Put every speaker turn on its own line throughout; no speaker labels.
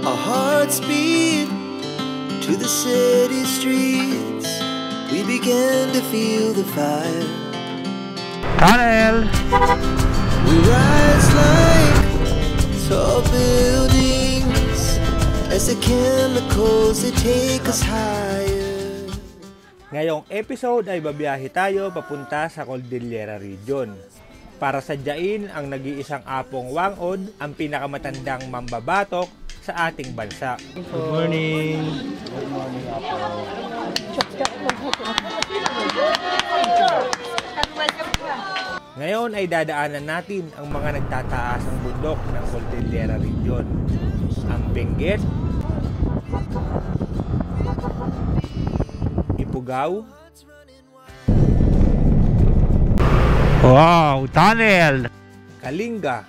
Our hearts beat to the city streets. We began to feel the fire.
Tunnel!
We rise like tall buildings as the chemicals they take us higher.
Ngayong episode ay babiyahe tayo papunta sa Cordillera Region para sadyain ang nag-iisang apong wangod, ang pinakamatandang mambabatok sa ating bansa. Good morning! Good morning, Apo. Ngayon ay dadaanan natin ang mga nagtataasang bundok ng Cordillera Region. Ang Benguet, Ifugao, wow, tunnel! Kalinga,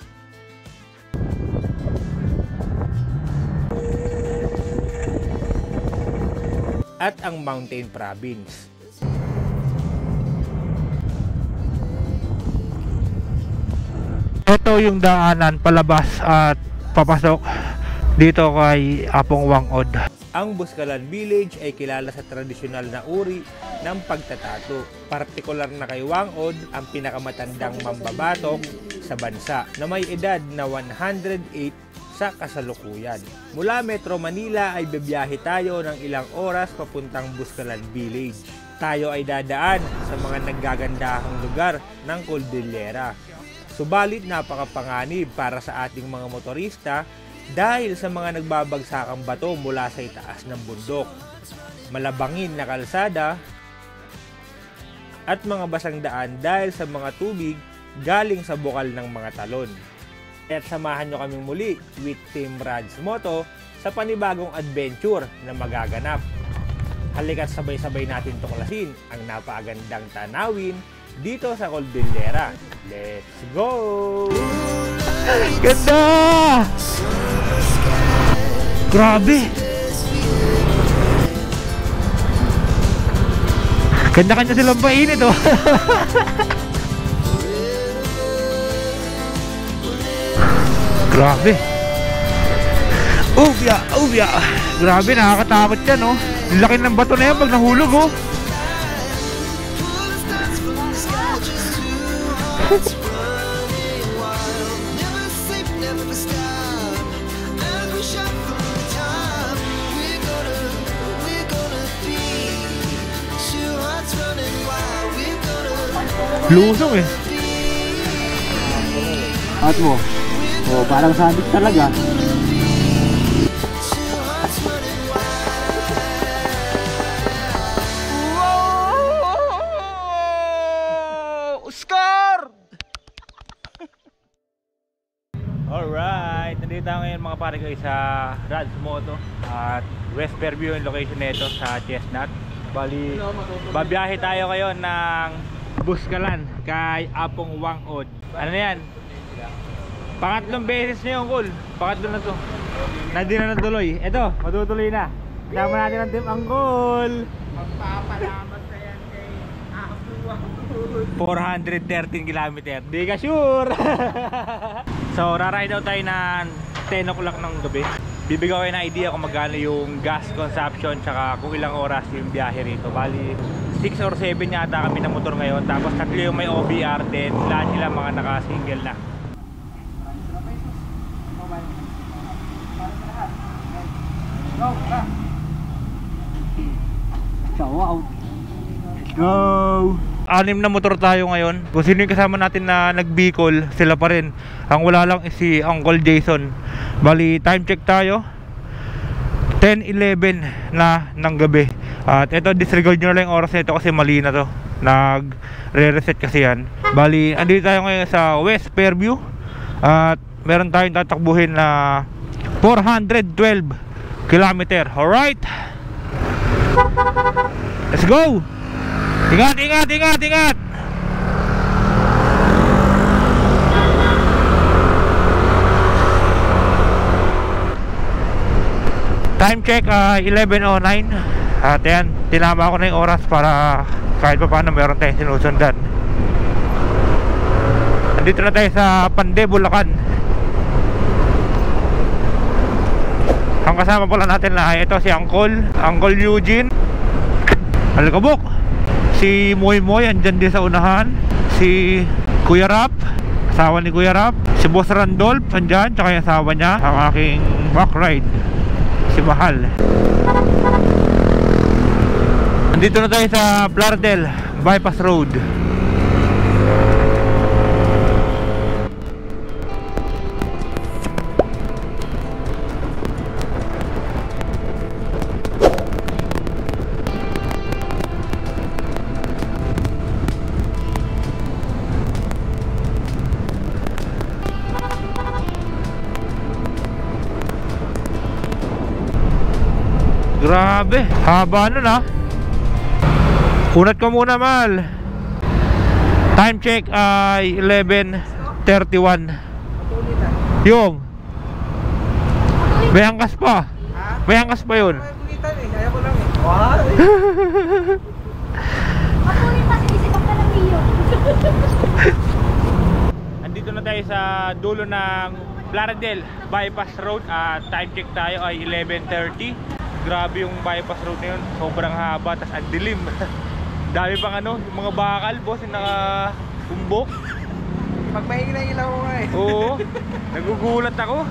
at ang Mountain Province. Ito yung daanan palabas at papasok dito kay Apong Wangod. Ang Buscalan Village ay kilala sa tradisyonal na uri ng pagtatato. Partikular na kay Wangod ang pinakamatandang mambabatok sa bansa na may edad na 108 sa kasalukuyan. Mula Metro Manila ay bibiyahe tayo ng ilang oras papuntang Buscalan Village. Tayo ay dadaan sa mga naggagandahang lugar ng Cordillera. Subalit napakapanganib para sa ating mga motorista dahil sa mga nagbabagsakang bato mula sa itaas ng bundok, malabangin na kalsada at mga basang daan dahil sa mga tubig galing sa bukal ng mga talon. At samahan nyo kaming muli with Team Rad's Moto sa panibagong adventure na magaganap. Halika't sabay-sabay natin tuklasin ang napakagandang tanawin dito sa Cordillera. Let's go! Ganda! Grabe! Ganda-ganda silang painit, oh! Grabe! Ubya! Ubya! Grabe, nakakatakot yan, oh! Laki ng bato na yan pag nahulog, oh! Lusong eh.
At mo. Oh, parang sabit talaga.
Wow! Oscar! Alright, nandito tayo ngayon mga pare ko sa Rad's Moto at West Fairview yung location nito sa Chestnut. Bali, babiyahe tayo ngayon ng Buscalan kay Apong Wangod. Ano na yan? Pangatlong beses na yung Angkol. Pangatlo na to. Hindi na natuloy. Eto, matutuloy na. Sama natin ang Team Angkol.
Magpapalamat na yan kay Apong Wangod.
413 kilometer. Di ka sure. So, raray daw tayo na 10 o'clock ng gabi. Bibigyan ko kayo ng idea kung magkano yung gas consumption tsaka kung ilang oras yung biyahe rito. Bali, 6 or 7 yata kami na motor ngayon. Tapos tatlo yung may OBR din. Lahat sila mga naka-single na.
Wow.
Go! 6 na motor tayo ngayon. Kung sino yung kasama natin na nag-Bicol, sila pa rin. Ang wala lang is si Uncle Jason. Bali, time check tayo. 10:11 na ng gabi. At ito, disregard nyo na lang yung oras nito kasi mali na to. Nag-re-reset kasi yan. Bali, andito tayo ngayon sa West Fairview. At meron tayong tatakbuhin na 412 kilometer. Alright! Let's go! Ingat, ingat, ingat, ingat! Time check 11:09. At yan, tinama ko na yung oras para kahit pa paano meron tayong sinusundan. Andito na tayo sa Pande, Bulacan. Ang kasama pala natin na ito si Uncle Eugene Alikabok. Si Moy Moy andyan din sa unahan. Si Kuya Rap, asawa ni Kuya Rap. Si Boss Randolph andyan, tsaka yung asawa niya. Ang aking back ride, si Mahal. Andito na tayo sa Blardel Bypass Road. Grabe, haba nun ha. Unat ka muna, Mal. Time check ay 11:31. Yung may angkas pa. May angkas pa yun.
Kaya ko lang eh.
Mapunin pa, sinisipag ka ng iyo.
Andito na tayo sa dulo ng Blardel Bypass Road at time check tayo ay 11:30. Grabe yung bypass road na yun, sobrang haba, tas ang dilim. Dami pang ano, yung mga bakal, boss, yung naka-umbok.
Pag mahingi na ilaw ko nga eh.
Oo, nagugulat ako.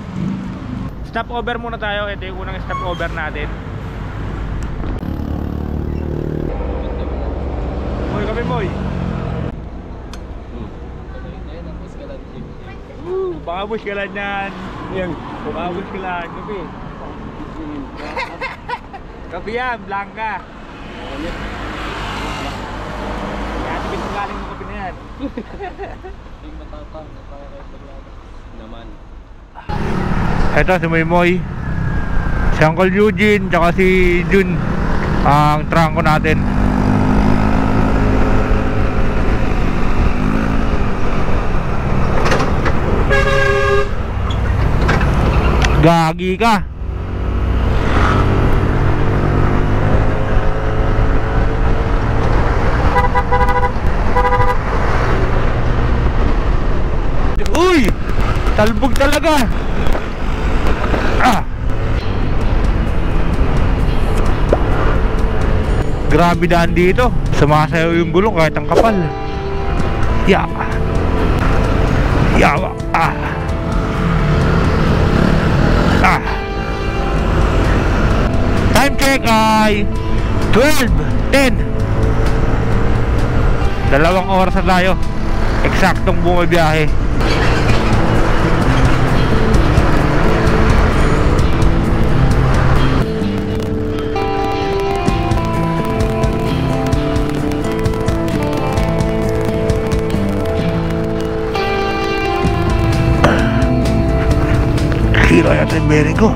Stop over muna tayo, ito yung unang stop over natin. Moy kami, Moy. Baka buskalan yan. Baka buskalan, kapi. Kapi yan, Blanca. Kaya sabihin mo galing mo kapi na yan. Ito si Moy Moy, si Uncle Eugene, tsaka si Jun, ang trangko natin. Gagi ka. Uy! Talbog talaga. Grabe daan dito. Sumasayaw yung gulong kahit ang kapal. Yawa. Time check ay 12:10. 2 oras na tayo. Eksaktong bumabiyahe. Hira yata yung bearing ko.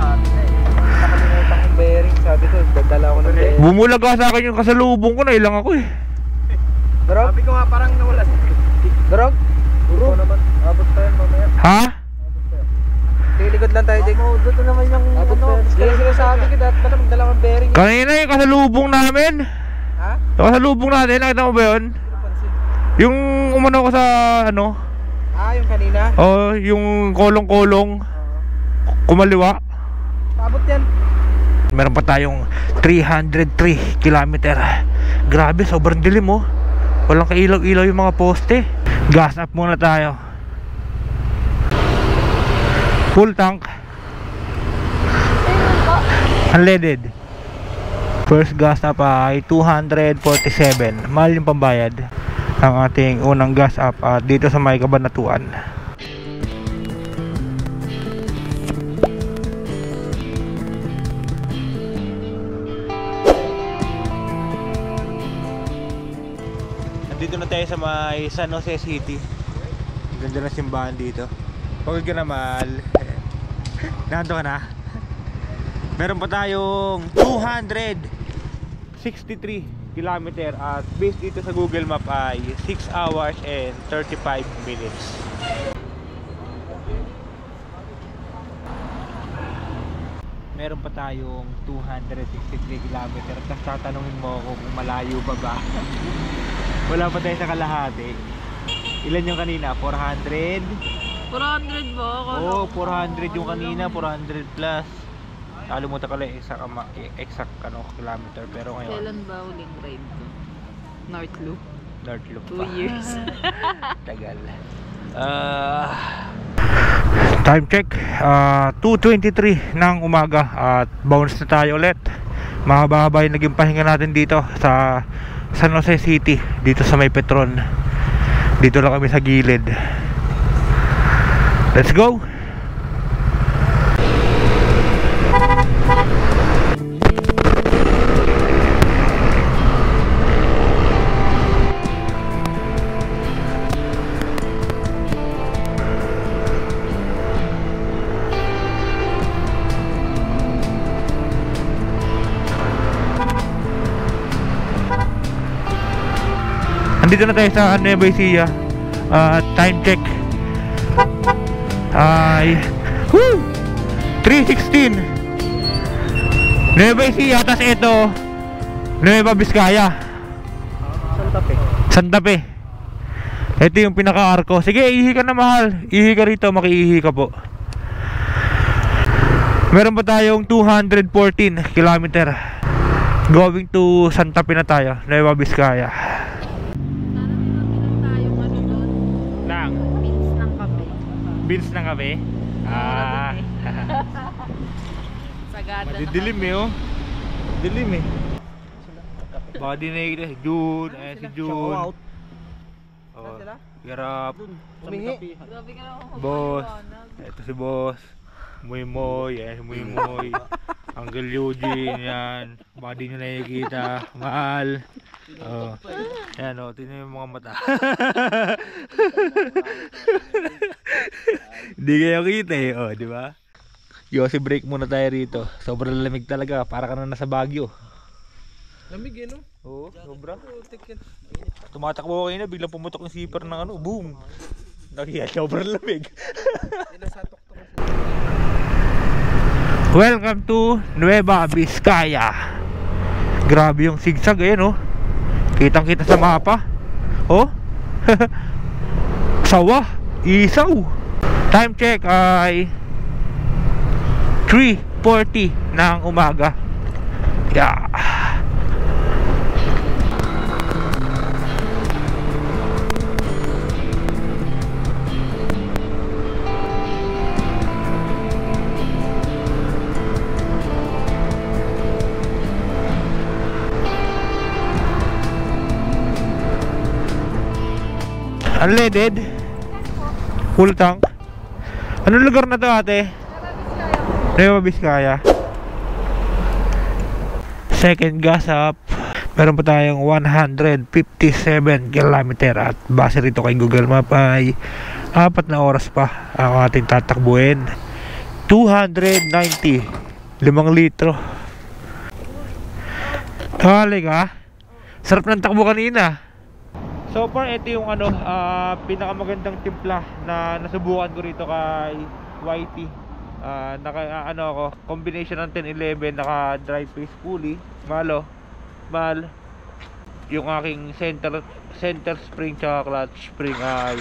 Nakalimutan kong bearing. Sabi ko, dadala ko ng bearing.
Bumulaga sa akin yung kasalubong ko, nailang ako eh.
Drog? Sabi ko nga parang nawala sa Drog? Uro naman. Abot pa yan mamaya.
Ha?
Tilikod lang tayo, Dick. Doon naman yung abot pa yan. Kaya sinasabi ko, dapat pala magdala kong bearing.
Kanina yung kasalubong namin.
Ha?
Yung kasalubong natin, nakita mo ba yun? Yung umano ko sa ano?
Ah, yung kanina?
Oh, yung kolong-kolong kumaliwa.
Abot yan.
Meron pa tayong 303 kilometer. Grabe, sobrang dilim oh. Walang kailaw-ilaw yung mga poste. Gas up muna tayo. Full tank. Unleaded. First gas up ay 247. Mahal yung pambayad ang ating unang gas up dito sa may Kabanatuan. Dito na tayo sa may San Jose City. Ganda na simbahan dito. Pagod ka na, Mahal. Nandito ka na. Meron pa tayong 263 kilometer at based dito sa Google Map ay 6 hours and 35 minutes. Meron pa tayong 263 kilometer. Tapos tatanungin mo ako kung malayo pa ba. Wala pa tayo sa kalahati. Ilan yung kanina? 400?
400 ba?
Oo, 400 yung kanina, 400 plus. Nakalimutan ko lang exact kilometer, pero ngayon
Kailan ba huling ride ko? North Loop?
North Loop
2 years.
Tagal. Time check, 2:23 ng umaga at bounce na tayo ulit. Mahaba-haba yung naging pahinga natin dito sa San Jose City, dito sa may Petron. Dito lang kami sa gilid. Let's go! Andito na tayo sa Nueva Ecija. Time check ay 3:16 Nueva Ecija. Tapos ito Nueva Vizcaya, Santa Fe. Ito yung pinaka-arko. Sige, ihi ka na, mahal. Ihi ka rito, makiihi ka po. Meron pa tayong 214 kilometer going to Santa Fe na tayo, Nueva Vizcaya. Beans ng kape?
Sagada.
Madidilim eh, oh. Dilim eh. Body na yun eh. June. Ayan si June. Oh, yarap.
Umingi.
Grabe ka naman.
Boss. Ito si boss. Muy Moy. Ayan si Muy Moy. Uncle Eugene. Yan. Body nyo nakikita. Mahal. Oh. Ayan o. Tingnan yung mga mata. Hindi kayo kita eh. Oh, di ba? Yossi, break muna tayo rito. Sobrang lamig talaga. Para ka na nasa Baguio.
Lamig eh, no?
Oo, sobra. Tumatakbo kayo na, biglang pumutok yung zipper ng boom. Nakiya, sobrang lamig. Welcome to Nueva Vizcaya. Grabe yung sigsag eh, no? Kitang kita sa mapa. Oh. Sawa, isaw. Time check ay 3:40 ng umaga. Yeah. Unleaded? Full tank? Anong lugar na to, ate? Nueva Vizcaya. Second gas up. Meron pa tayong 157 kilometer. At base rito kay Google Map ay 4 na oras pa ang ating tatakbuhin. 290 5 litro. Halik ha. Sarap ng takbo kanina. So far, ito yung pinakamagandang timpla na nasubukan ko rito kay YT. Combination ng 1011, naka dry face pulley. Mahal. Yung aking center spring tsaka clutch spring ay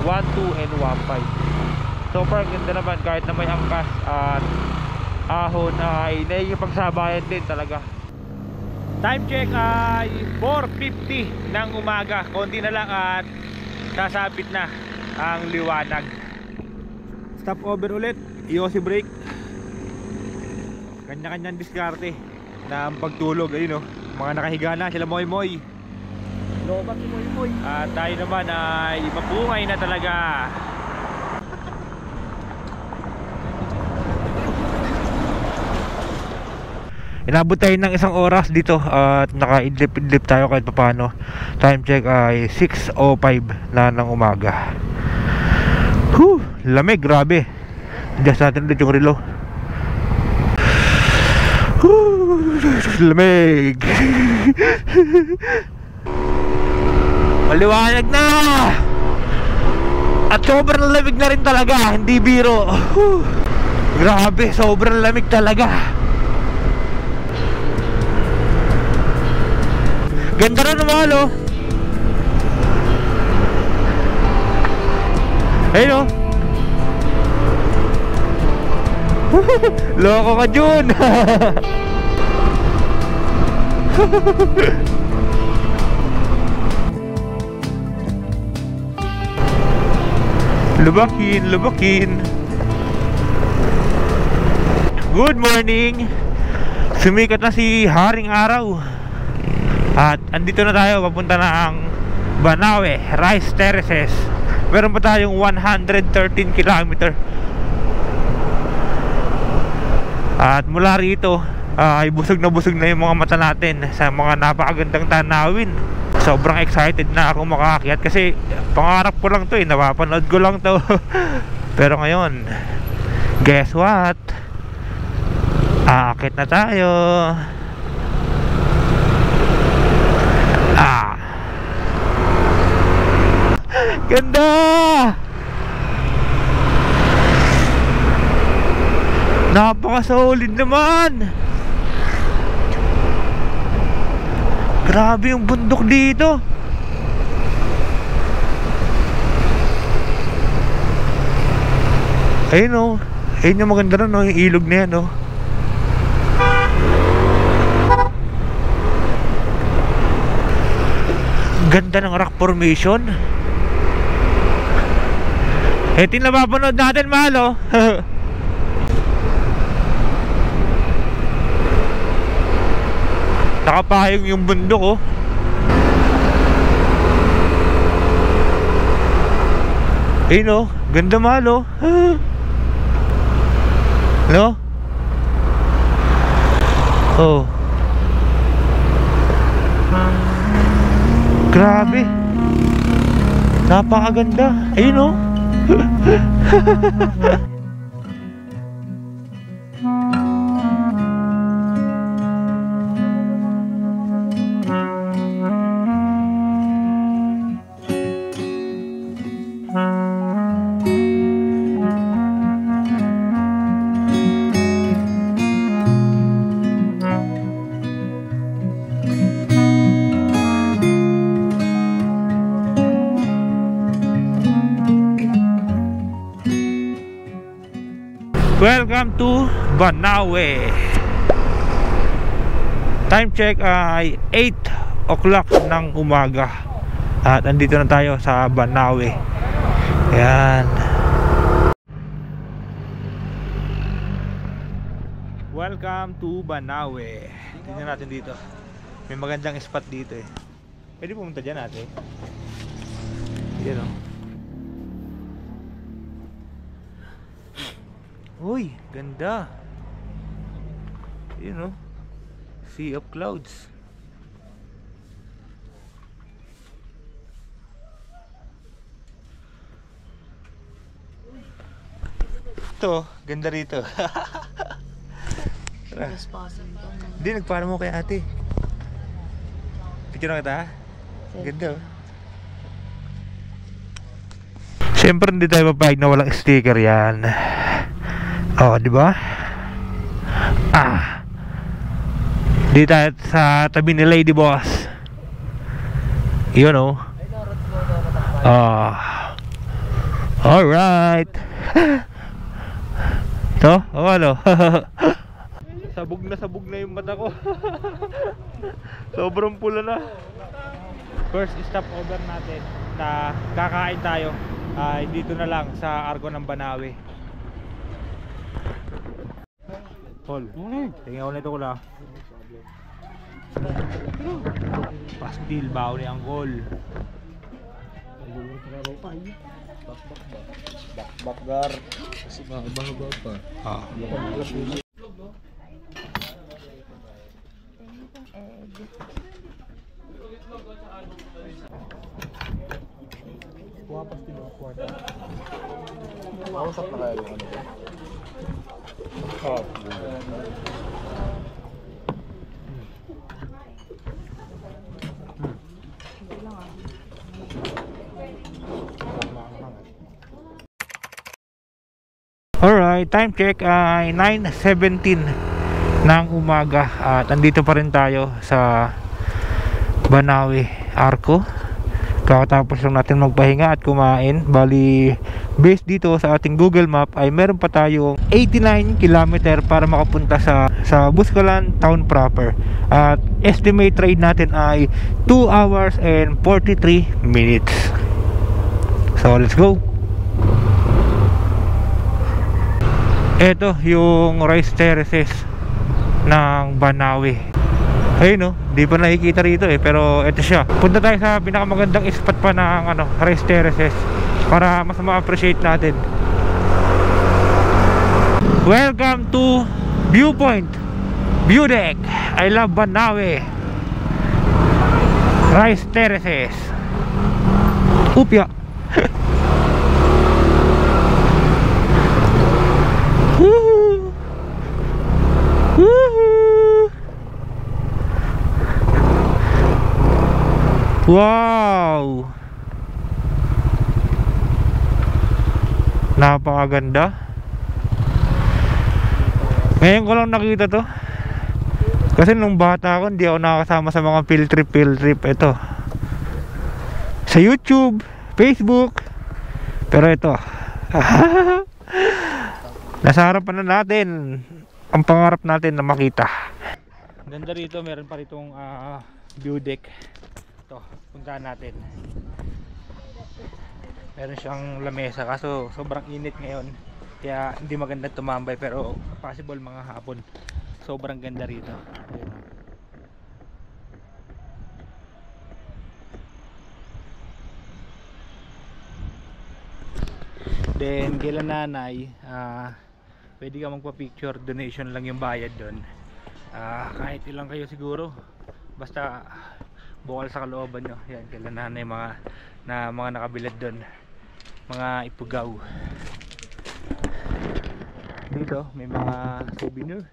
1.2 and 1.5. So far, ganda naman kahit na may angkas at ahon ay naikipagsabayan din talaga. Time check ay 4:50 ng umaga. Konti na lang at sasabit na ang liwanag. Stop over ulit. Yossi brake. Kanya-kanyang diskarte na ang pagtulog. Ayun, mga nakahiga na sila Moy.
Lobat si Moy.
At tayo naman ay mapungay na talaga. Inabot tayo ng 1 oras dito at naka-idlip tayo kahit papano. Time check ay 6:05 na ng umaga. Lamig, grabe. Adjust natin ulit yung relo. Lamig. Maliwanag na. At sobrang lamig na rin talaga, hindi biro. Grabe, sobrang lamig talaga. Ganda na naman, oh. Ayun, oh. Loko ka, Jun. Lubakin. Good morning. Sumikat na si Haring Araw. At andito na tayo, papunta na ang Banawe Rice Terraces. Meron pa tayong 113 km. At mula rito ay busog na yung mga mata natin sa mga napakagandang tanawin. Sobrang excited na ako makaakyat kasi pangarap ko lang to, napapanood ko lang to. Pero ngayon, guess what? Aakyat na tayo. Ganda! Napaka-solid naman. Grabe yung bundok dito. Ayun o. Ayun yung maganda rin o. Yung ilog na yan o. Ganda ng rock formation. Ito yung napapanood natin, mahal o. Nakapahayong yung bundok oh. Ayun oh, ganda mahal oh. No? Oh. Grabe. Napakaganda. Ayun oh. Welcome to Banawe. Time check ay 8 o'clock ng umaga. At andito na tayo sa Banawe. Yan. Welcome to Banawe. Tingnan natin dito. May magandang spot dito eh. Pwede pumunta dyan natin. Yan o. Uy, ganda. You know, sea of clouds. Ito, ganda rito. Hindi, nagpara mo kay ate. Picture na kita ha? Ganda oh. Siyempre hindi tayo papayag na walang sticker yan. Oh, di ba? Di tayo sa tabi ni Lady Boss. Yun oh. Alright. To? Oh, ano? Sabog na yung mata ko. Sobrang pula na. First stop over natin na kakain tayo ay dito na lang sa Arco ng Banawe. Hol, tingnan ulit ko lang. Pastil bao ni Angkol.
Bakgar. Kasi mahaba pa. Kuha pastil mo, kuha. Mausap na kaya yung ano ba?
Alright, time check ay 9:17 ng umaga. At andito pa rin tayo sa Banawe Arco. Kakatapos lang natin magpahinga at kumain. Bali based dito sa ating Google Map ay meron pa tayong 89 km para makapunta sa Buscalan town proper. At estimate ride natin ay 2 hours and 43 minutes. So let's go. Ito yung rice terraces ng Banawe. Ayun no, di pa nakikita rito pero ito siya. Punta tayo sa pinakamagandang spot pa ng rice terraces para mas ma-appreciate natin. Welcome to Viewpoint View Deck. I love Banawe Rice Terraces. Upya. Woohoo! Woohoo! Wow! Napakaganda. Ngayon ko lang nakita to. Kasi nung bata ako hindi ako nakakasama sa mga field trip. Ito sa YouTube, Facebook. Pero ito nasa harapan na natin ang pangarap natin na makita. Ganda rito, meron pa ritong view deck. Ito, puntahan natin. Meron siyang lamesa kaso sobrang init ngayon kaya hindi maganda tumambay, pero possible mga hapon. Sobrang ganda rito. Ayun. Then kila nanay, pwede ka magpa-picture, donation lang yung bayad doon. Kahit ilang kayo siguro, basta bukal sa kalooban nyo. Yan, kila nanay mga nakabilad doon, mga ipugaw. Dito may mga souvenir.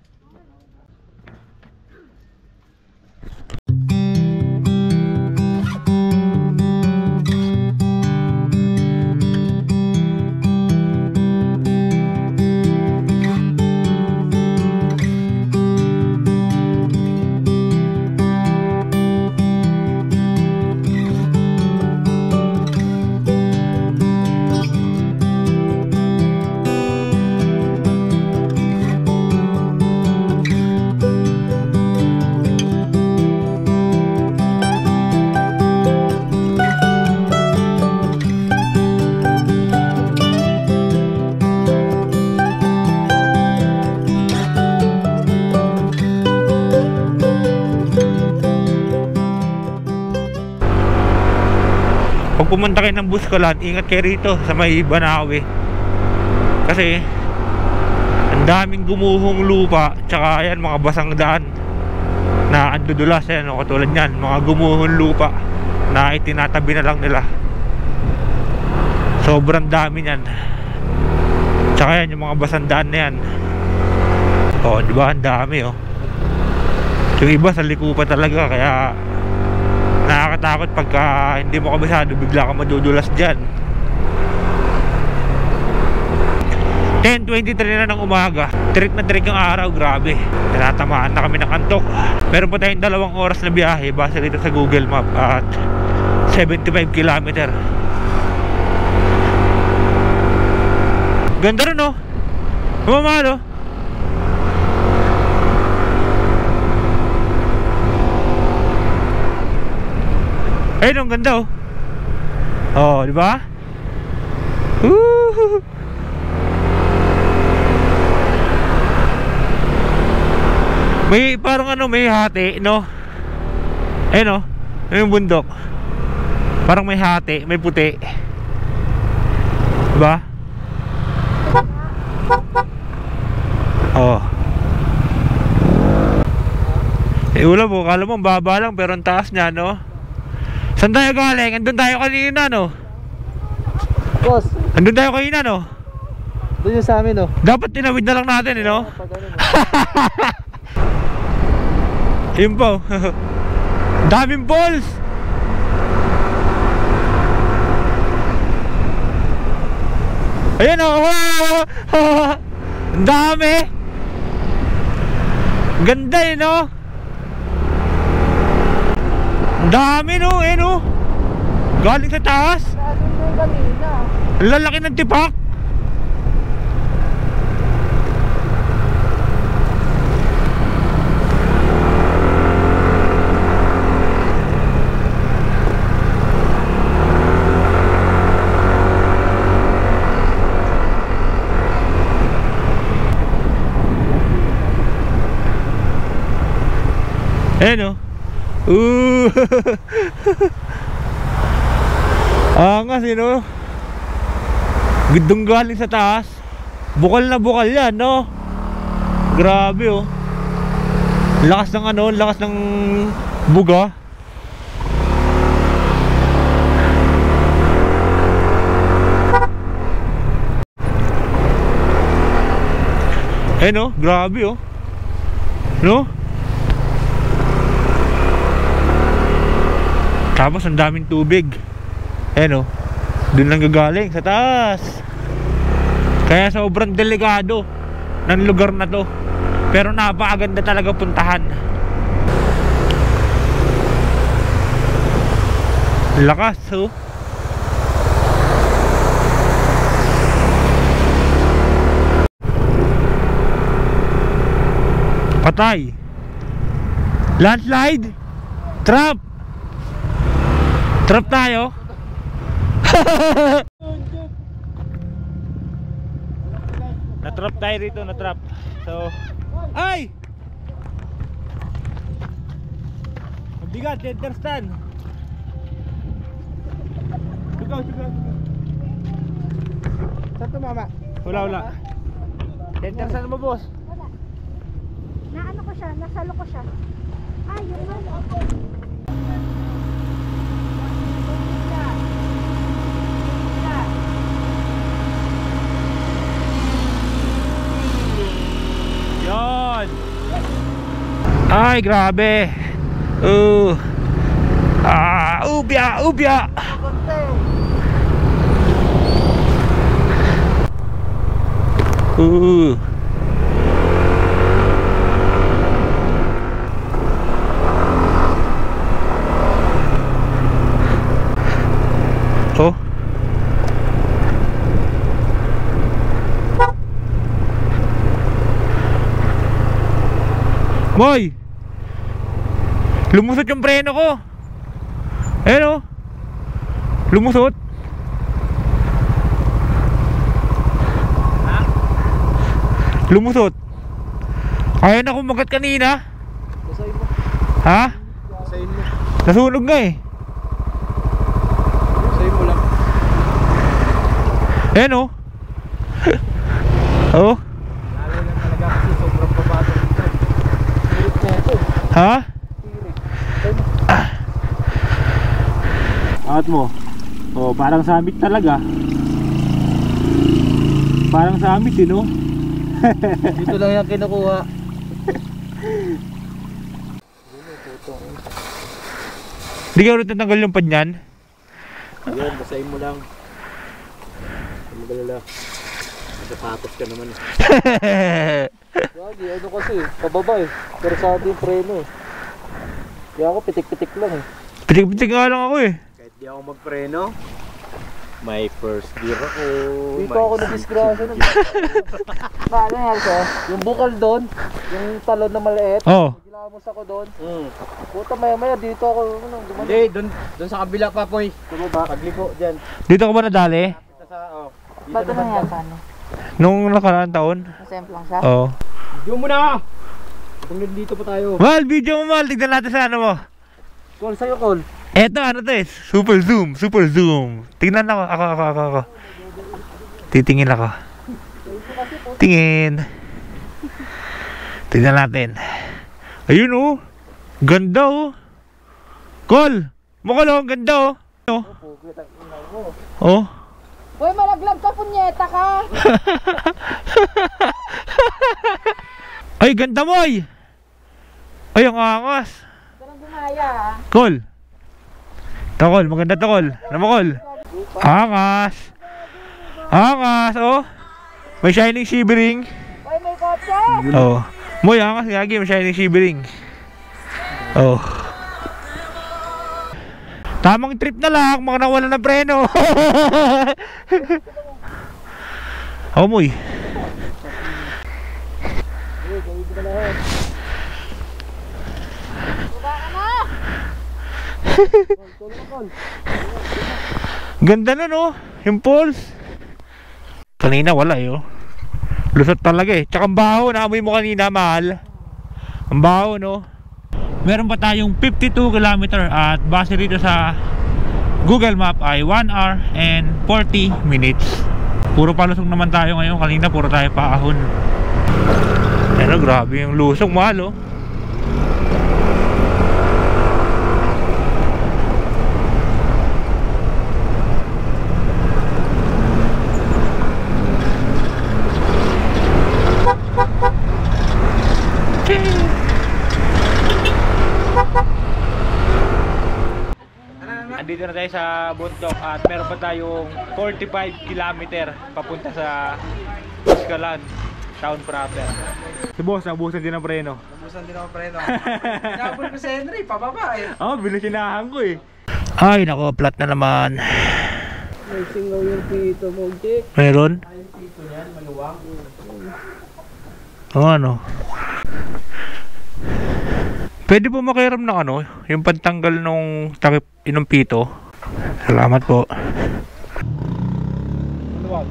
Pag pumunta kayo ng Buscalan, ingat kayo rito sa may Banawe. Kasi ang daming gumuhong lupa, tsaka ayan mga basang daan na andudulas, ayan, katulad yan, mga gumuhong lupa na itinatabi na lang nila. Sobrang dami yan. Tsaka yan, yung mga basang daan na yan. Oh, diba? Ang dami oh. Yung iba sa likupan talaga, kaya nakakatakot pagka hindi mo kabisado, bigla ka madudulas dyan. 10:23 na ng umaga, trick na trick ang araw, grabe. Tinatamaan na kami ng antok. Meron pa tayong 2 oras na biyahe base dito sa Google Map at 75 km. Ganda rin oh, mamamalo. Ayun, ang ganda oh. Oh, di ba? May parang may hati, no? Ayun oh, yung bundok. Parang may hati, may puti. Di ba? Oh. Ulam mo, kala mo baba lang pero ang taas niya, no? Saan tayo galing? Andun tayo kanina, no?
Boss,
andun tayo kanina, no?
doon yung sa amin, no?
Dapat tinawid na lang natin, no? Yun po. Daming balls. Ayan, oh. Ang dami. Ganda, no? Dami no, no? Galing sa taas. Ang lalaki ng tipak. Ayan o. Angas yun o. Gudong galing sa taas. Bukal na bukal yan, no? Grabe oh. Lakas ng ano, lakas ng buga. Ayan oh, grabe oh. No? Tapos ang daming tubig. Ayan o, dun lang gagaling sa taas. Kaya sobrang delikado ng lugar na to. Pero napakaganda talaga puntahan. Lakas oh. Patay. Landslide. Trap. Trap tayo. Na-trap tayo rito, na-trap. So, ay! Mabigat, center stand. Sugaw.
Saan tumama?
Wala. Center stand mo, boss.
Wala. Naano ko siya, nasalo ko siya. Ay, yun nga.
Yon. Ay, grabe. Ubya. Oh. Boy, lumusot yung preno ko. Ayan o, lumusot. Lumusot. Kaya na kumagat kanina.
Basahin mo.
Ha?
Basahin mo.
Nasunog nga eh.
Basahin mo lang.
Ayan o. Oh.
Lalo lang talaga kasi sobrang pabato dito. Tirik na ito.
Ha?
Tirik.
Angat mo. Oh, parang samit talaga. Parang samit eh, no?
Dito lang yan kinukuha.
Di ka ulit natanggal yung pad niyan?
Yan, basahin mo lang. Magalala. Natapatos ka naman eh. Lagi, ano kasi, pababa eh. Persado yung preno eh. Kaya ako pitik-pitik lang eh.
Pitik-pitik nga lang ako eh.
Kahit di ako magpreno, may first gear ako. Dito ako na-disgrasya nun. Paano yan siya? Yung bukal doon, yung talon na maliit.
Oo.
Gilamos ako doon. Puta maya dito ako gumano. Hindi, doon sa kabila pa poy. Tumaba, pagliko dyan.
Dito ka ba nadali?
Ba't ano yan, paano?
Nung nakaraan taon?
Masemp lang siya?
Oo.
Video mo na! Kung nandito pa tayo.
Mal, video mo mal. Tignan natin sa ano mo.
Call sa'yo, call.
Eto, ano to eh? Super zoom. Tignan ako. Titingin ako. Tingin. Tignan natin. Ayun oh. Ganda oh. Call. Mukha lang, ganda oh. Oh.
Uy, malaglag ka, punyeta ka!
Ay, ganda mo ay. Ay, ang angas.
Parang bumaya ha.
Call. Call, maganda to call. Ano mo call? Angas. Angas, oh. May shining shivering.
Uy, may kotse!
Oh. Moy, angas gagi, may shining shivering. Oh. Tamang trip na lang, mga nawala ng preno. Amoy. Ganda na no, yung falls. Kanina wala eh oh. Lusot talaga eh. Tsaka ang baho, naamoy mo kanina, mahal. Ang baho no. Meron pa tayong 52 km at base dito sa Google Map ay 1 hour and 40 minutes. Puro palusong naman tayo ngayon. Kanina puro tayo paahon. Pero grabe yung lusong, mahal oh. Andito na tayo sa bundok at meron pa tayong 45 km papunta sa Buscalan town proper. Si boss, nabusan din ang preno.
Nabusan din ako preno. Nabul ko si Henry, pababa eh.
Oo, binusinahan ko eh. Ay nako, flat na naman.
May singaw yung pito mo, Jake.
Meron?
Ay, yung pito niyan, maluwang.
Oo, ano? Pwede po makiram ng ano, yung pantanggal nung takip inong pito. Salamat po.
Maluwag.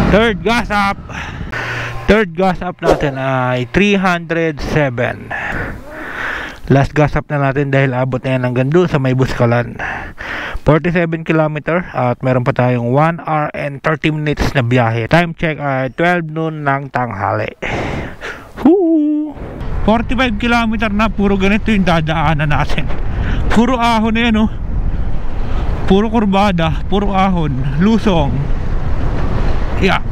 Third gas up. Third gas up natin ay 307. Last gas up na natin dahil abot na yan hanggang doon sa may Buscalan. 47 km at meron pa tayong 1 hour and 30 minutes na biyahe. Time check ay 12 noon ng tanghali. Woo! 45 km na, puro ganito yung dadaanan natin. Puro ahon na yan oh. Puro kurbada, puro ahon, lusong. Yeah.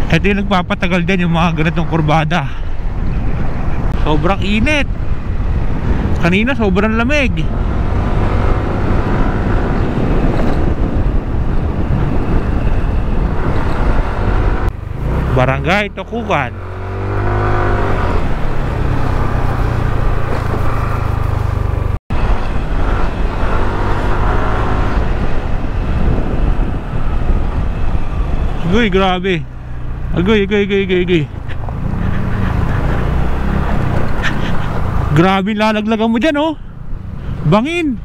Ito yung nagpapatagal din yung mga ganitong kurbada. Sobrang init. Kanina sobrang lamig. Barangay Tokugan. Agoy, grabe. Agoy. Grabe lalaglagan mo dyan oh. Bangin.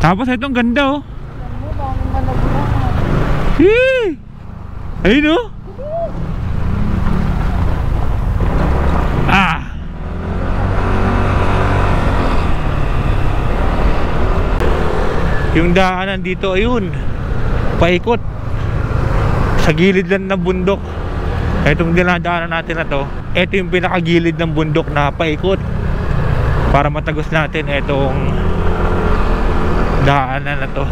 Tapos itong ganda oh. Hee! Ayun oh. Yung daanan dito ayun, paikot sa gilid lang ng bundok. Itong dinadaanan natin na to, ito yung pinakagilid ng bundok na paikot para matagos natin itong daanan na to.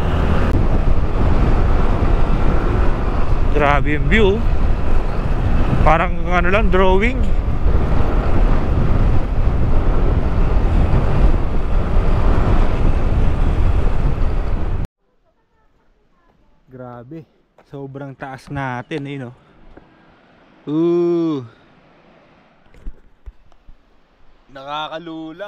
Grabe yung view, parang ano lang, drawing. Grabe, sobrang taas natin eh no. Nakakalula.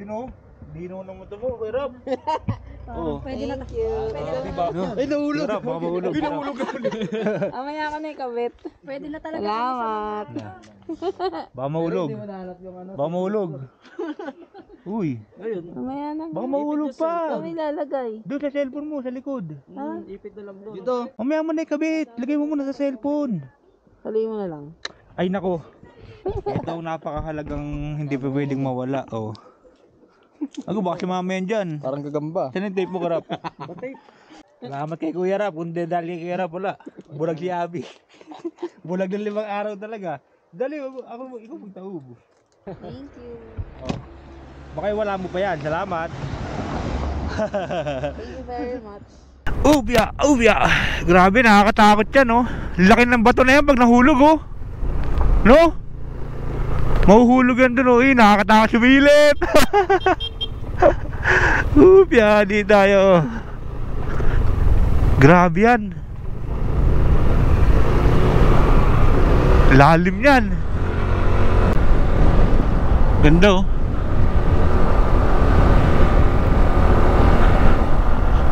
no? Dino ng motor mo, Kuya Rob. Oo.
Pwede na.
Diba? Ay, nahulog. Kuya Rob, baka mahulog. Pinahulog ka ulit.
Amaya ako na ikabit.
Pwede na talaga.
Salamat.
Baka mahulog. Baka mahulog. Uy,
Amaya na.
baka mahulog pa.
Kami lalagay.
Doon sa cellphone mo, sa likod.
Ha?
Dito.
Mamaya mo na ikabit. Lagay mo muna sa cellphone.
Sabihin mo na lang.
Ay nako. Ito ang napakahalagang hindi pa pwedeng mawala. Oh. Ako baka si mama yan dyan.
Parang gagamba.
Saan yung tape mo, Kuya Rap? Salamat kay Kuya Rap. Kung dahil kay Kuya Rap, wala. Bulag si Abby. Bulag ng 5 araw talaga. Dali, ako, ikaw magtaub.
Thank you.
Oh. Baka wala mo pa yan. Salamat.
Thank you very much.
Ubya, ubya. Grabe, nakakatakot yan, oh. Laki ng bato na yan pag nahulog, oh. No? Mahuhulog yan dun, oh. Nakakatakot sumilip. Ubya, di tayo. Grabe yan. Lalim yan. Ganda, oh.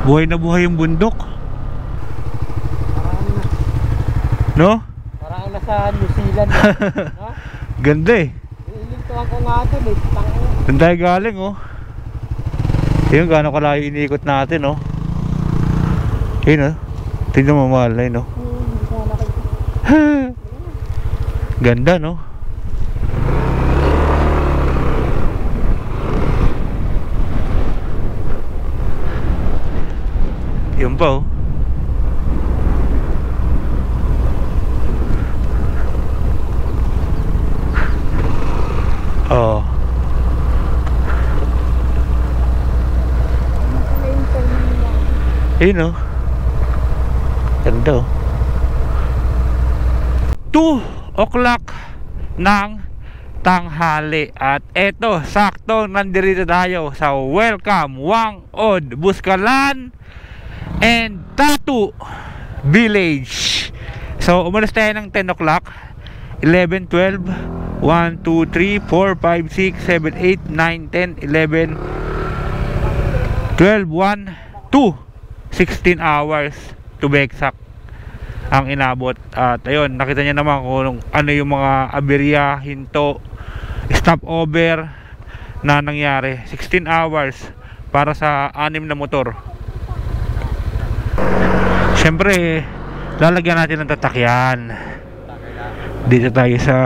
Buhay na buhay yung bundok. No?
Parang nasa New Zealand. No?
Ganda eh.
Ilintuan ko nga dun eh.
Doon tayo galing, oh. Yun, gano'ng kalayo iniikot natin, oh. Yun, oh. Tingnan mo, mahal, yun, oh. Ganda, no? Yun pa, oh. Oh. Ayun, oh. Ganda, oh. 2 o'clock ng tanghali. At eto, sakto nandito tayo sa Welcome Wangod Buskalan and Tatu Village. So umalis tayo ng 10 o'clock, 11, 12, 1, 2, 3, 4, 5, 6, 7, 8, 9, 10, 11, 12, 1, 2 16 hours to be exact ang inabot. At ayun, nakita niyo naman kung ano yung mga aberya, hinto, stopover na nangyari. 16 hours para sa 6 na motor. Siyempre, lalagyan natin ng tatakyan. Dito tayo sa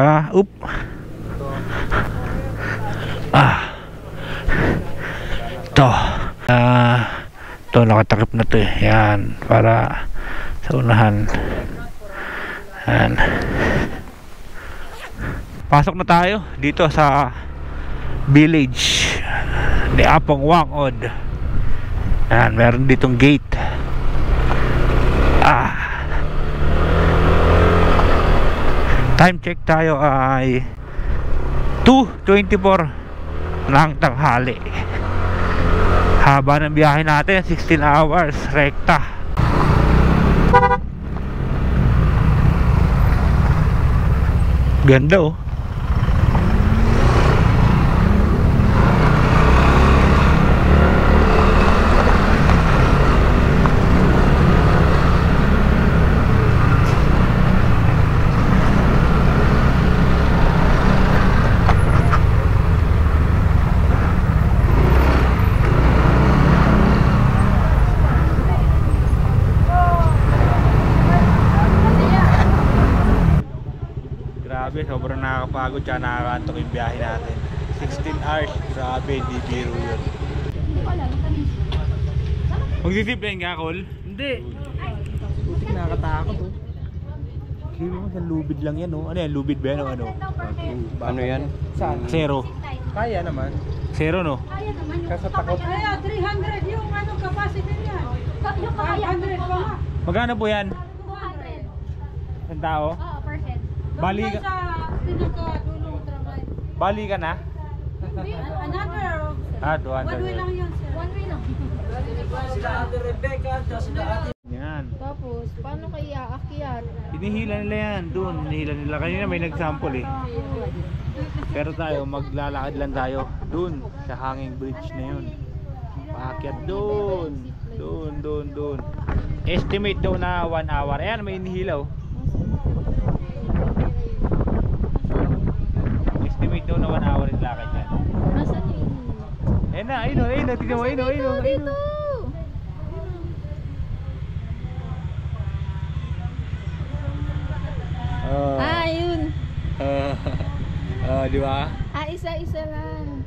ito nakatakip na to eh. Yan, para sa unahan. Yan. Pasok na tayo dito sa village ni Apong Wangod. Yan, meron ditong gate. Time check tayo ay 2:24 ng tanghali. Haba ng biyahe natin, 16 hours rekta. Ganda, oh. Sobrang nakakapagod tsaka nakakaantok yung biyahe natin. 16 hours, grabe, di biro yun. Magzizipline ka, Col? Hindi.
Putik, nakakatakot oh.
Hindi mo, sa lubid lang yan, oh. Ano yan, lubid ba yan o ano?
Ano yan? Saan?
Zero.
Kaya naman.
Zero, no?
Kaya naman yun.
Kaso takot.
Kaya 300 yung capacity niya.
Yung kaya.
500 pa nga.
Magkano po yan?
200.
Isang tao?
Oo, per head.
Bali ka,
Sa pinakadulong trabaho.
bali ka na?
Another.
200.
One way lang yun, sir.
One way lang.
Sila Ate Rebecca, sila Ate...
Yan. yan.
Tapos, paano kaya aakyat?
Hinihila nila yan. Doon, hinihila nila. Kanina may nag-sample eh. Pero tayo, maglalakad lang tayo. Doon, sa hanging bridge na yun. Paakyat doon. Doon. Estimate daw na 1 hour. Ayan, may hinihilaw. Estimate daw na 1 hour yung lakad yan.
Nasaan yung
Ayun na, ayun na. Tignan mo, ayun.
yun.
Di ba?
Isa-isa lang.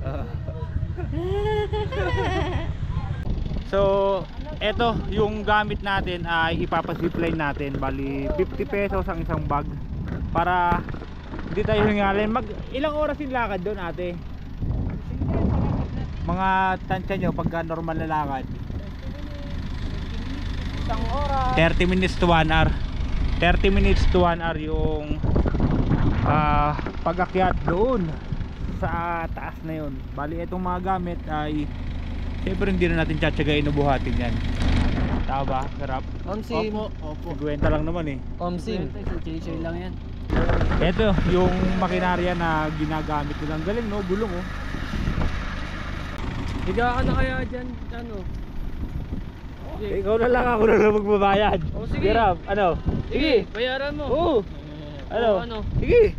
So, eto yung gamit natin ay ipapazipline natin. Bali 50 pesos ang isang bag para hindi tayo hingalin. Ilang oras yung lakad doon, ate? Mga tansya nyo pagka normal na lakad?
Isang oras.
30 minutes to 1 hour. 30 minutes to 1 hour yung pag-akyat doon sa taas na yun. Bali itong mga gamit ay siyempre hindi na natin tsatsagain na buhatin yan. Tama ba? Sarap?
Omsim.
Opo. Gwenta lang naman eh.
Omsim. Chill lang yan.
Ito yung makinarya na ginagamit nila. Ang galing no, gulong oh.
Higa ka na kaya dyan, ano?
Ikaw na lang, ako na lang magbabayad.
Oh, sige.
Hirap, ano?
Sige, bayaran mo.
Oo. Ano?
Ano?
Sige.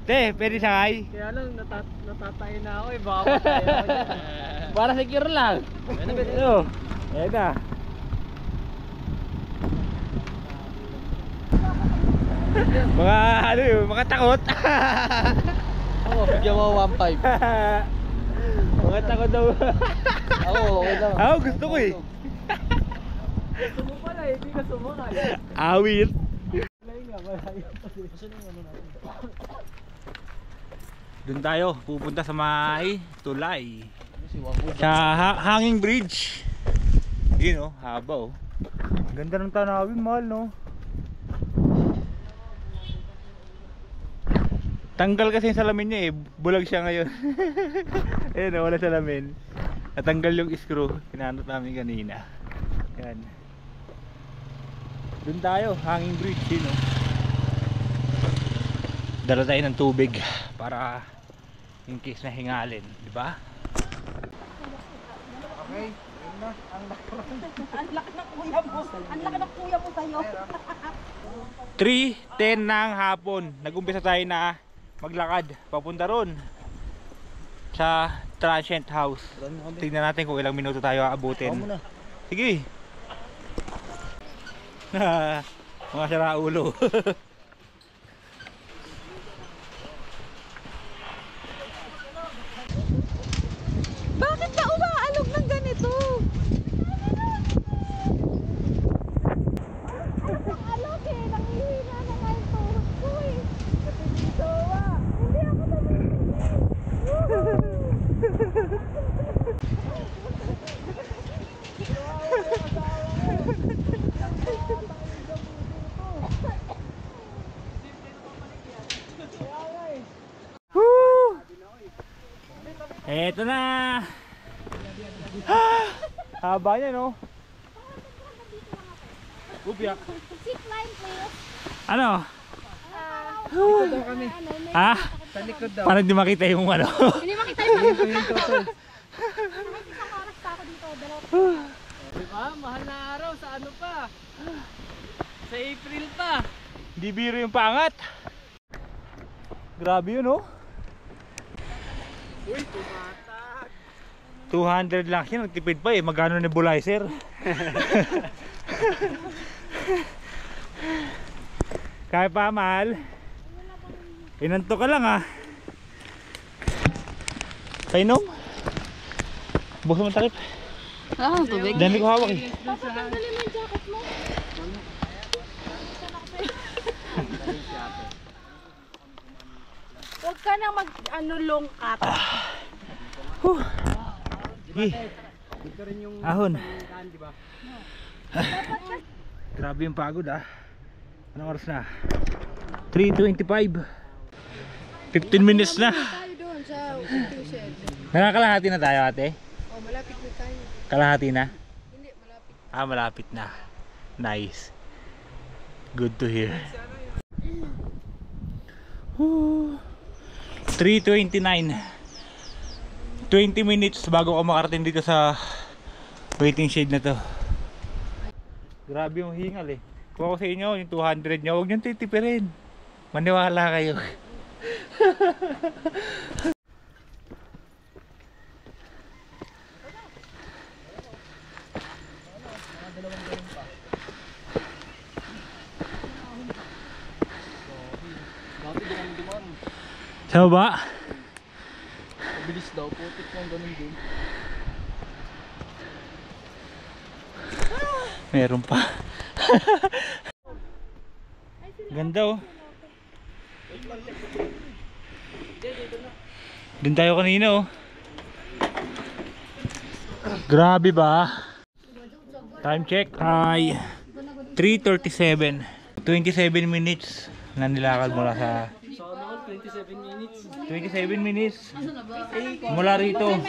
Te, pwede sakay.
Kaya lang, natatay na ako eh. Baka matay ako dyan.
Para secure lang. Ano? Ayan na. Mga ano yun, mga takot.
Ako, bigyan mo 1.5.
Mga takot daw.
Ako, okay lang.
Ako gusto ko eh.
Gusto mo pala eh, hindi ka sumakay.
Awit. Doon tayo, pupunta sa may tulay. Sa hanging bridge. Yun oh, haba oh. Ganda ng tanawin, mahal no. Tanggal kasi yung salamin niya eh, bulag siya ngayon. Ayun oh, wala salamin. Natanggal yung screw, kinanot namin kanina. Yan. Doon tayo, hanging bridge yun oh. Dala tayo ng tubig para in case na hingalin, di ba?
Okay, yun na. Ang
Ang laki ng kuya mo. Ang laki ng kuya mo sa'yo.
3:10 ng hapon, nag-umpisa tayo na maglakad papunta ron sa transient house. Tingnan natin kung ilang minuto tayo aabutin. Sige. Mga saraulo.
Bakit ka umaalog ng ganito?
Alok eh. Nangihina na nga yung turok ko eh. Kasi dito hindi ako
Eto na. Haba niya no. Upya.
Zip line please.
Ano?
likod daw kami.
Ha?
Sa likod daw.
Parang di makita yung ano.
Hindi makita yung
Ito yung total.
isang oras pa ako dito.
Diba? Mahal na araw sa ano pa? Sa April pa.
Di biro yung pangat. Grabe yun oh.
Uy, tumatag.
200 lang siya, nagtipid pa eh. Magkano nebulizer? Kaya pa, mahal. Inanto ka lang ah. Painom? Buksan mo takip.
Ah, tubig.
Dami ko hawak eh.
Papa, tanggalin mo yung jacket mo. Huwag ka na long-cut.
Dito rin yung
Ahon.
daan, diba?
Grabe yung pagod ah. Anong oras na? 3:25. 15 minutes na.
Tayo doon sa Intuition.
Nakakalahati na tayo ate?
Oh, malapit na tayo.
Kalahati na?
Hindi, malapit.
Ah, malapit na. Nice. Good to hear. 3:29. 20 minutes bago ako makarating dito sa waiting shed na to. Grabe yung hingal eh. Kung ako sa inyo, yung 200 nyo, huwag nyo titipirin. Maniwala kayo. Sa baba?
Mabilis daw, putik lang ganun din.
Meron pa. Ganda oh. Doon tayo kanina oh. Grabe ba? Time check ay 3:37. 27 minutes na nilakad mula sa 27 minutes mula rito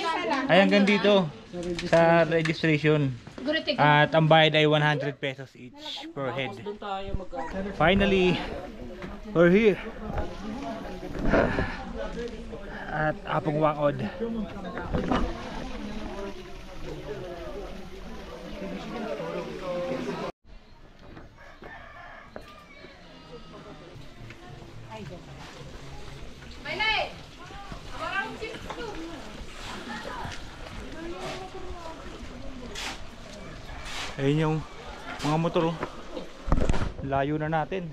ay hanggang dito sa registration. At ang bayad ay 100 pesos each per head. Finally, we're here at Apong Wangod. Ayun yung mga motor oh. Layo na natin.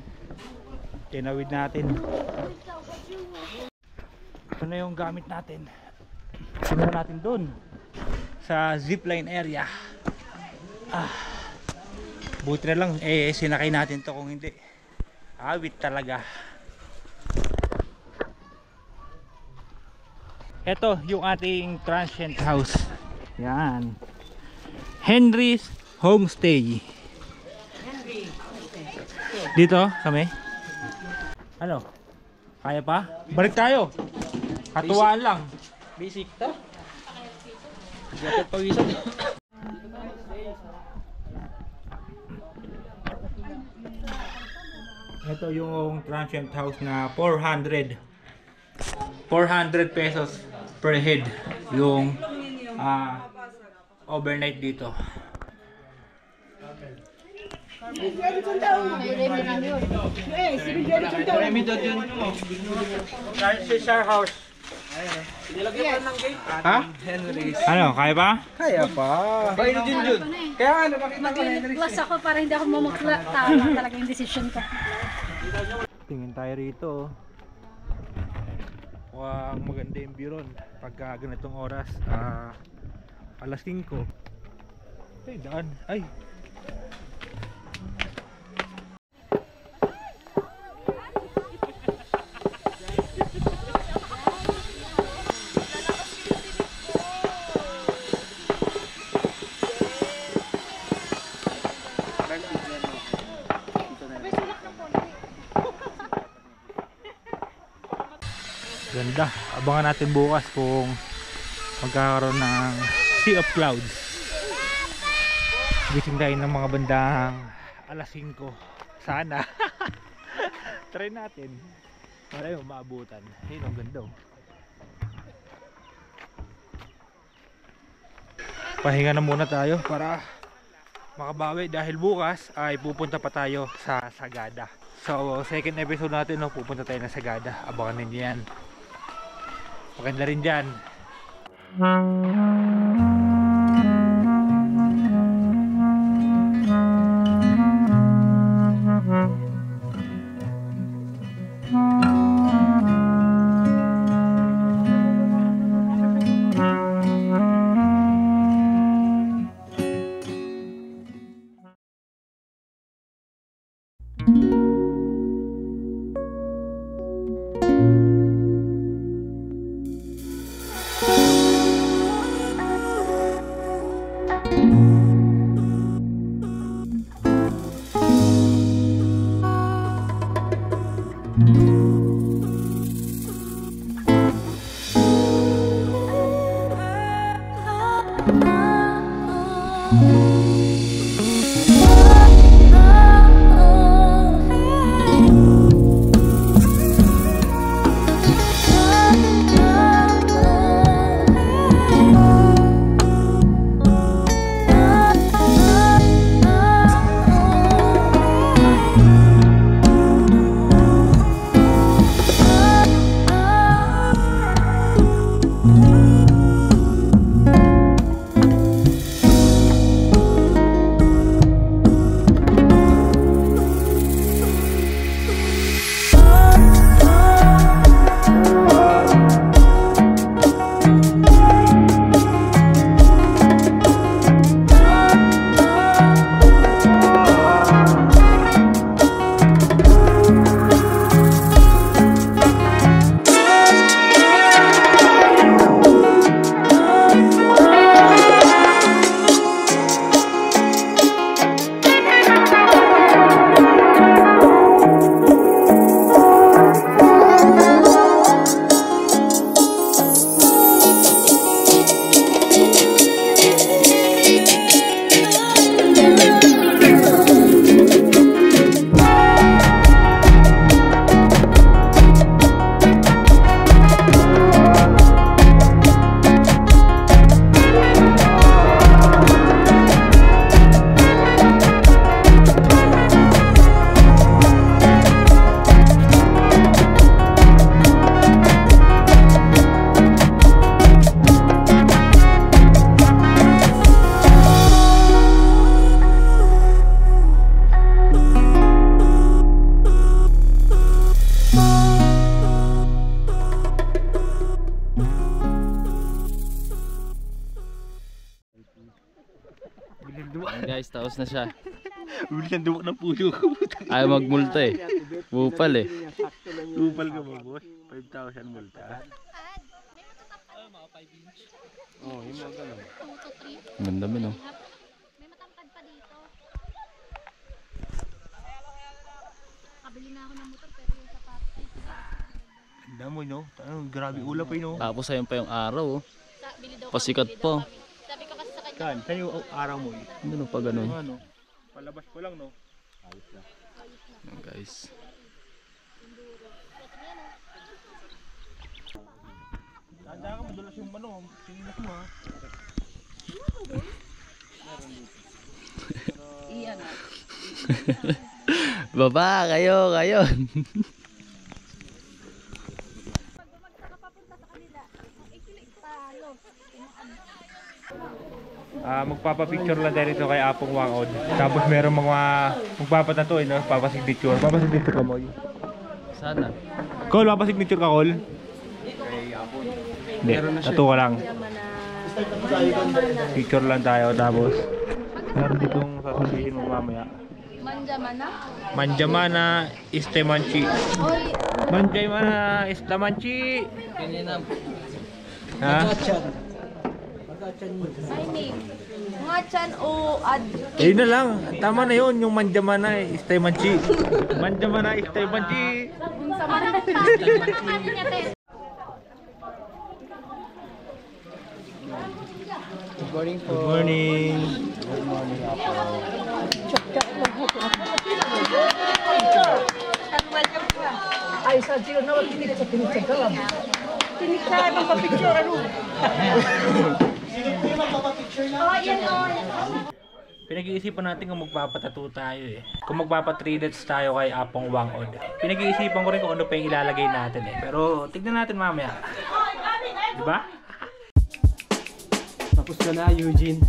Tinawid natin. Ito na yung gamit natin. Simulan natin dun sa zipline area. Buti na lang sinakay natin to, kung hindi awit talaga. Ito yung ating transient house. Yan, Henry's Homestay. Dito kami. Ano? Kaya pa? Balik tayo. Katuwaan lang.
Basic ta. Dapat pawisan.
Ito yung transient house na 400 pesos per head yung overnight dito. Share house. Ha? Ano, kaya pa?
Kaya pa. Bayo din yun. Kaya ano, makita ko
Plus ako para hindi ako mamukla. Tama talaga yung decision ko.
Tingin tayo rito. Mukhang maganda yung view ron pagka ganitong oras. Alas 5. Ay, daan. Ay. Ganda. Abangan natin bukas kung magkakaroon ng sea of clouds. Gising tayo ng mga bandang alas 5. Sana. Try natin. Para yung maabutan. Ayun, ang ganda oh. Pahinga na muna tayo para makabawi dahil bukas ay pupunta pa tayo sa Sagada. So second episode natin no, pupunta tayo na Sagada. Abangan ninyo yan. Maganda rin dyan.
Guys, taos na siya.
Bili siyang duwak ng puyo.
Ayaw magmulta eh. Bupal eh.
Upal ka ba, boss? 5,000 multa. Oh, yung mga ganun.
Ganda mo no.
May matangkad pa dito. Kabili na ako ng motor pero yung sapatos.
Ganda mo, no? Grabe ulap eh, no?
Tapos ayun pa yung araw oh.
Bili daw
Pasikat pa.
Sabi ko kasi sa kanya.
Kan, saan yung araw mo eh?
Ano pa ganun.
Ano? Palabas ko lang, no? Ayos na.
Ayan, guys.
Tanda ka, madulas yung ano, sinilas mo ha.
Iyan.
Baba, kayo.
Pag bumagsak ka papunta sa kanila, ang ikilig talo.
Magpapapicture lang tayo dito kay Apong Wangod. Tapos meron mga magpapatato, no? Papasignature. Papasignature ka mo.
Sana.
Cole, papasignature ka, Cole? Hindi, tattoo ka lang. Picture lang tayo, tapos meron ditong sasabihin mo mamaya.
Manjamana?
Manjamana Istemanchi.
Oy,
Manjamana Istemanchi. Ha?
ay name. Mga chan o ad.
Ayun na lang. Tama na yun, yung Manjamana Istemanchi. Manjamana Istemanchi.
Sa mga nagpapit niya, te.
Good morning po.
Good morning.
Ay, sa sino naman tinik sa tinik ka lang. Tinik ka ng papicture ano?
Oh, yan oh.
Pinag-iisipan natin kung magpapatato tayo eh. Kung magpapa-3 tayo kay Apong Wangod. Pinag-iisipan ko rin kung ano pa yung ilalagay natin eh. Pero tignan natin mamaya. Diba?
Tapos ka na, Eugene.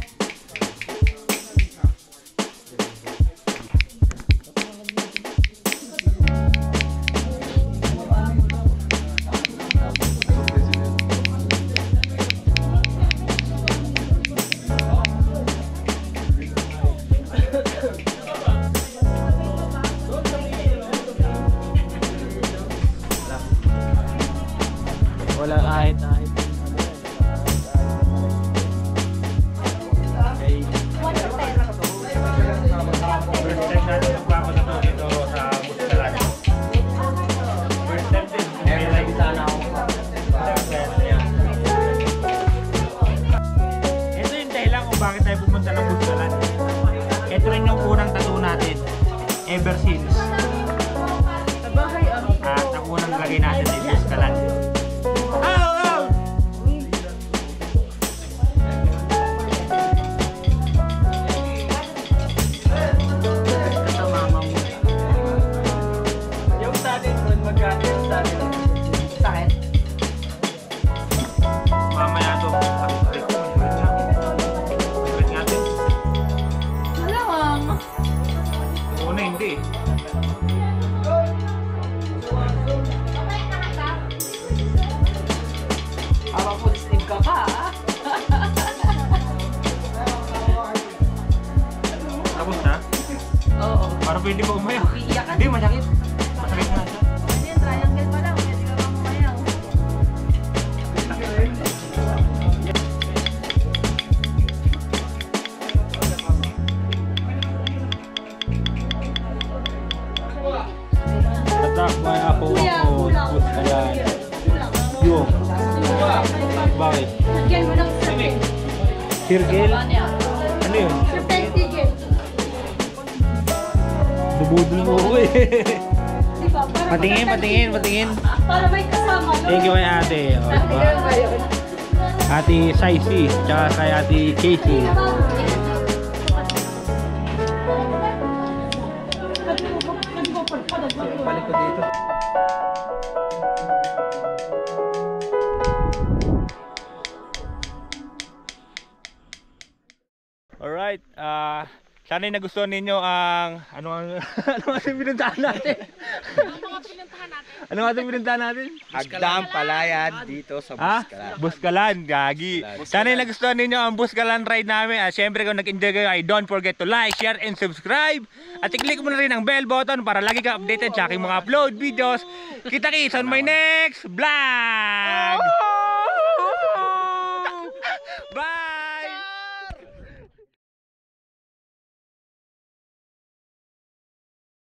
Wala kahit.
First time natin magpapatato dito sa Buskalan. First time din. May like sana ako. Ito yung dahilan kung bakit tayo pumunta ng Buskalan. Ito rin yung unang tattoo natin. Ever since. At ang unang lagay natin ay Buskalan. Mamaya to. Sakit natin.
Alam.
Yung una hindi.
Parang full sleeve ka pa ah.
Tapos na?
Oo.
Para pwede mo umayaw.
Iiyak ka.
Hindi, masakit. Masakit na siya.
Kasi yung triangle pa lang, pwede ka bang umayaw.
Tatak, may ako Buskalan. Yo. Bakit?
Lagyan mo ng circle.
Circle? Ano yun?
Circle tigil.
Dubudol mo ko eh.
Diba?
Patingin.
Para may kasama. No?
Thank you kay ate. O, diba? Ate Saisi, tsaka kay ate Casey.
Balik ko dito.
Alright, sana'y nagustuhan ninyo ang ano ang pinuntahan natin.
Ang mga pinuntahan natin.
Ano nga itong pinuntahan natin?
Agdang palayan dito sa Buskalan.
Buskalan, gagi. Sana yung nagustuhan ninyo ang Buskalan ride namin. At syempre kung nag-enjoy kayo ay don't forget to like, share, and subscribe. At i-click mo na rin ang bell button para lagi ka updated sa aking mga upload videos. Kita-kits on my next vlog!